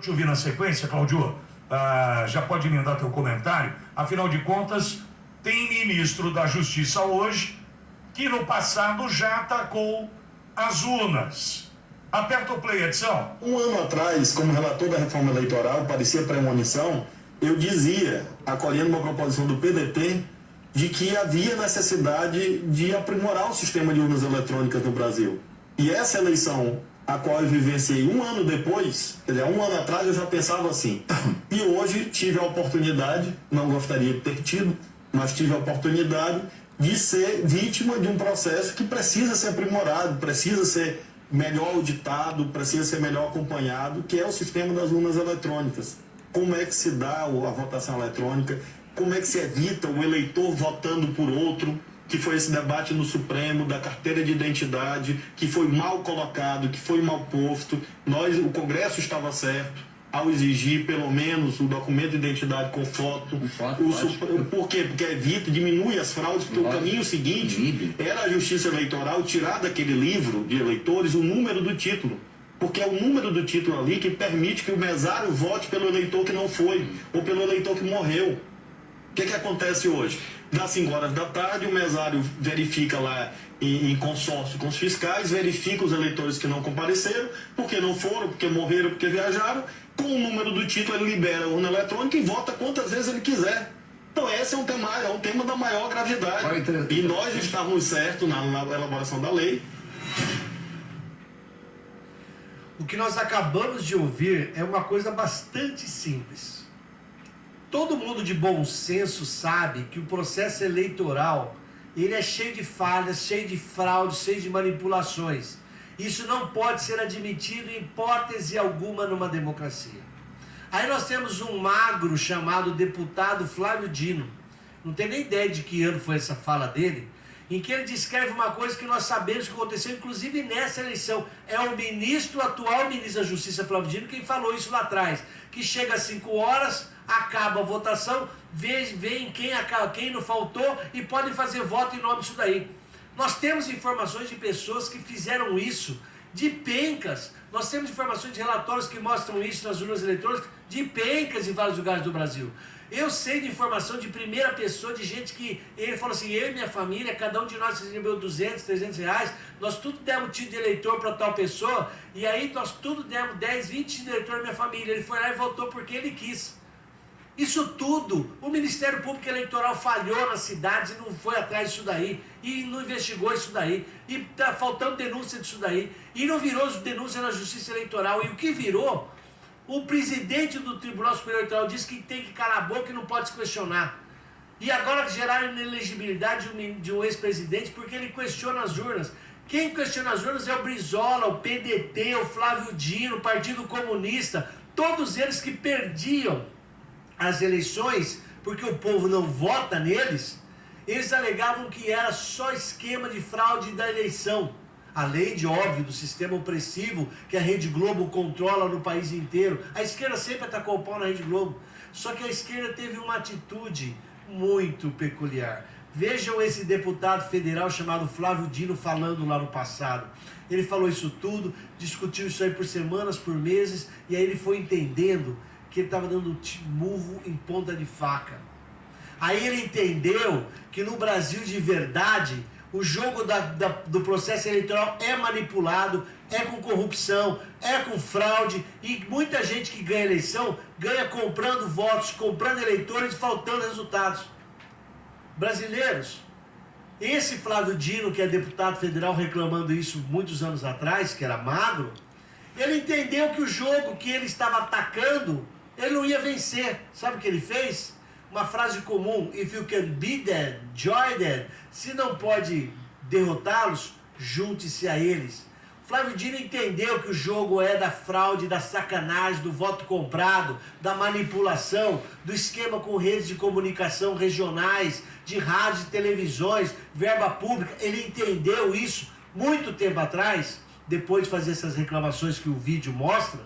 Te ouvir na sequência, Cláudio, já pode emendar teu comentário. Afinal de contas, tem ministro da Justiça hoje que no passado já atacou as urnas. Aperta o play, Edson. Um ano atrás, como relator da reforma eleitoral, parecia premonição, eu dizia, acolhendo uma proposição do PDT, de que havia necessidade de aprimorar o sistema de urnas eletrônicas no Brasil. E essa eleição, a qual eu vivenciei um ano depois, quer dizer, um ano atrás eu já pensava assim. E hoje tive a oportunidade, não gostaria de ter tido, mas tive a oportunidade de ser vítima de um processo que precisa ser aprimorado, precisa ser melhor auditado, precisa ser melhor acompanhado, que é o sistema das urnas eletrônicas. Como é que se dá a votação eletrônica, como é que se evita o eleitor votando por outro, que foi esse debate no Supremo, da carteira de identidade, que foi mal colocado, que foi mal posto. O Congresso estava certo ao exigir, pelo menos, o documento de identidade com foto. Por quê? Porque evita, diminui as fraudes, porque o caminho seguinte era a Justiça Eleitoral tirar daquele livro de eleitores o número do título. Porque é o número do título ali que permite que o mesário vote pelo eleitor que não foi, ou pelo eleitor que morreu. O que acontece hoje? Das 5 horas da tarde, o mesário verifica lá em consórcio com os fiscais, verifica os eleitores que não compareceram, porque não foram, porque morreram, porque viajaram. Com o número do título, ele libera a urna eletrônica e vota quantas vezes ele quiser. Então, esse é um tema da maior gravidade. E nós estávamos certos na elaboração da lei. O que nós acabamos de ouvir é uma coisa bastante simples. Todo mundo de bom senso sabe que o processo eleitoral ele é cheio de falhas, cheio de fraudes, cheio de manipulações. Isso não pode ser admitido em hipótese alguma numa democracia. Aí nós temos um magro chamado deputado Flávio Dino. Não tem nem ideia de que ano foi essa fala dele, em que ele descreve uma coisa que nós sabemos que aconteceu, inclusive nessa eleição. É o atual ministro da Justiça, Flávio Dino, quem falou isso lá atrás, que chega às 5 horas, acaba a votação, vê quem não faltou e podem fazer voto em nome disso daí. Nós temos informações de pessoas que fizeram isso de pencas. Nós temos informações de relatórios que mostram isso nas urnas eletrônicas de pencas em vários lugares do Brasil. Eu sei de informação de primeira pessoa, de gente que ele falou assim, eu e minha família, cada um de nós recebeu 200, 300 reais, nós tudo demos título de eleitor para tal pessoa, e aí nós tudo demos 10, 20 títulos de eleitor na minha família. Ele foi lá e votou porque ele quis. Isso tudo, o Ministério Público Eleitoral falhou nas cidades e não foi atrás disso daí, e não investigou isso daí, e está faltando denúncia disso daí, e não virou denúncia na Justiça Eleitoral. E o que virou? O presidente do Tribunal Superior Eleitoral disse que tem que calar a boca e não pode se questionar. E agora geraram inelegibilidade de um ex-presidente porque ele questiona as urnas. Quem questiona as urnas é o Brizola, o PDT, o Flávio Dino, o Partido Comunista, todos eles que perdiam as eleições porque o povo não vota neles. Eles alegavam que era só esquema de fraude da eleição. Além de, óbvio, do sistema opressivo que a Rede Globo controla no país inteiro. A esquerda sempre atacou o pau na Rede Globo. Só que a esquerda teve uma atitude muito peculiar. Vejam esse deputado federal chamado Flávio Dino falando lá no passado. Ele falou isso tudo, discutiu isso aí por semanas, por meses, e aí ele foi entendendo que ele estava dando murro em ponta de faca. Aí ele entendeu que no Brasil de verdade, o jogo do processo eleitoral é manipulado, é com corrupção, é com fraude, e muita gente que ganha eleição, ganha comprando votos, comprando eleitores e faltando resultados. Brasileiros, esse Flávio Dino, que é deputado federal reclamando isso muitos anos atrás, que era magro, ele entendeu que o jogo que ele estava atacando, ele não ia vencer. Sabe o que ele fez? Uma frase comum, if you can beat them, join them. Se não pode derrotá-los, junte-se a eles. Flávio Dino entendeu que o jogo é da fraude, da sacanagem, do voto comprado, da manipulação, do esquema com redes de comunicação regionais, de rádios e televisões, verba pública. Ele entendeu isso muito tempo atrás, depois de fazer essas reclamações que o vídeo mostra,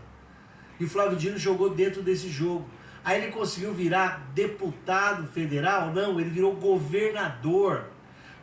e o Flávio Dino jogou dentro desse jogo. Aí ele conseguiu virar deputado federal? Não, ele virou governador.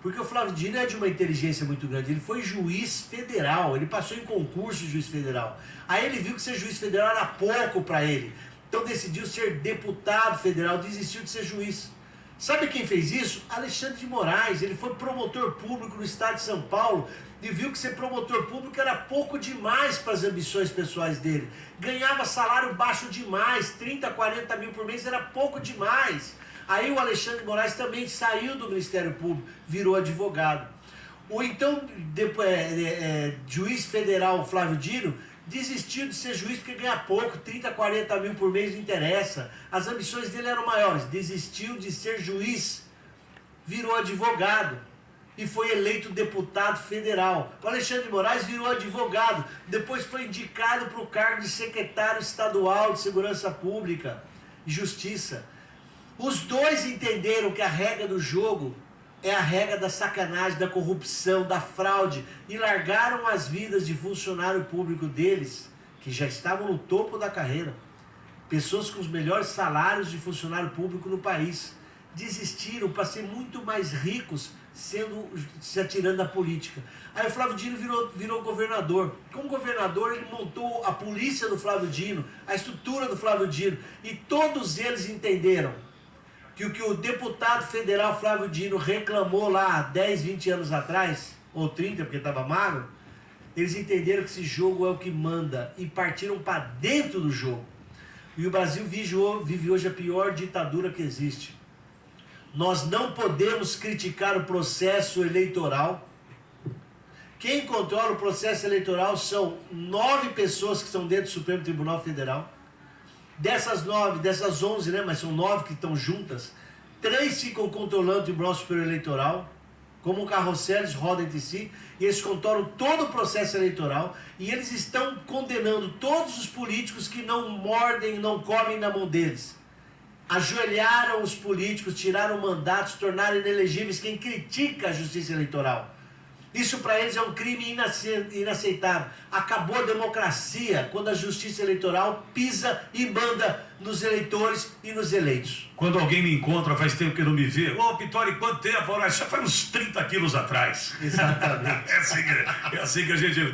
Porque o Flávio Dino é de uma inteligência muito grande. Ele foi juiz federal, ele passou em concurso de juiz federal. Aí ele viu que ser juiz federal era pouco para ele. Então decidiu ser deputado federal, desistiu de ser juiz. Sabe quem fez isso? Alexandre de Moraes. Ele foi promotor público no estado de São Paulo e viu que ser promotor público era pouco demais para as ambições pessoais dele. Ganhava salário baixo demais, 30, 40 mil por mês era pouco demais. Aí o Alexandre de Moraes também saiu do Ministério Público, virou advogado. O então juiz federal Flávio Dino desistiu de ser juiz porque ganha pouco, 30, 40 mil por mês não interessa. As ambições dele eram maiores. Desistiu de ser juiz, virou advogado e foi eleito deputado federal. O Alexandre de Moraes virou advogado, depois foi indicado para o cargo de secretário estadual de Segurança Pública e Justiça. Os dois entenderam que a regra do jogo é a regra da sacanagem, da corrupção, da fraude, e largaram as vidas de funcionário público deles, que já estavam no topo da carreira. Pessoas com os melhores salários de funcionário público no país. Desistiram para ser muito mais ricos se atirando da política. Aí o Flávio Dino virou governador. Como governador, ele montou a polícia do Flávio Dino, a estrutura do Flávio Dino, e todos eles entenderam que o que o deputado federal Flávio Dino reclamou lá 10, 20 anos atrás, ou 30 porque estava magro, eles entenderam que esse jogo é o que manda e partiram para dentro do jogo. E o Brasil vive hoje a pior ditadura que existe. Nós não podemos criticar o processo eleitoral. Quem controla o processo eleitoral são 9 pessoas que estão dentro do Supremo Tribunal Federal. Dessas 11, né, mas são 9 que estão juntas, 3 ficam controlando o Tribunal Superior Eleitoral, como um carrossel, eles rodam entre si, e eles controlam todo o processo eleitoral, e eles estão condenando todos os políticos que não mordem, não comem na mão deles. Ajoelharam os políticos, tiraram mandatos, tornaram inelegíveis quem critica a justiça eleitoral. Isso para eles é um crime inaceitável. Acabou a democracia quando a justiça eleitoral pisa e manda nos eleitores e nos eleitos. Quando alguém me encontra, faz tempo que não me vê. Ô, Pittori, quanto tempo? Já faz uns 30 quilos atrás. Exatamente. É assim que a gente...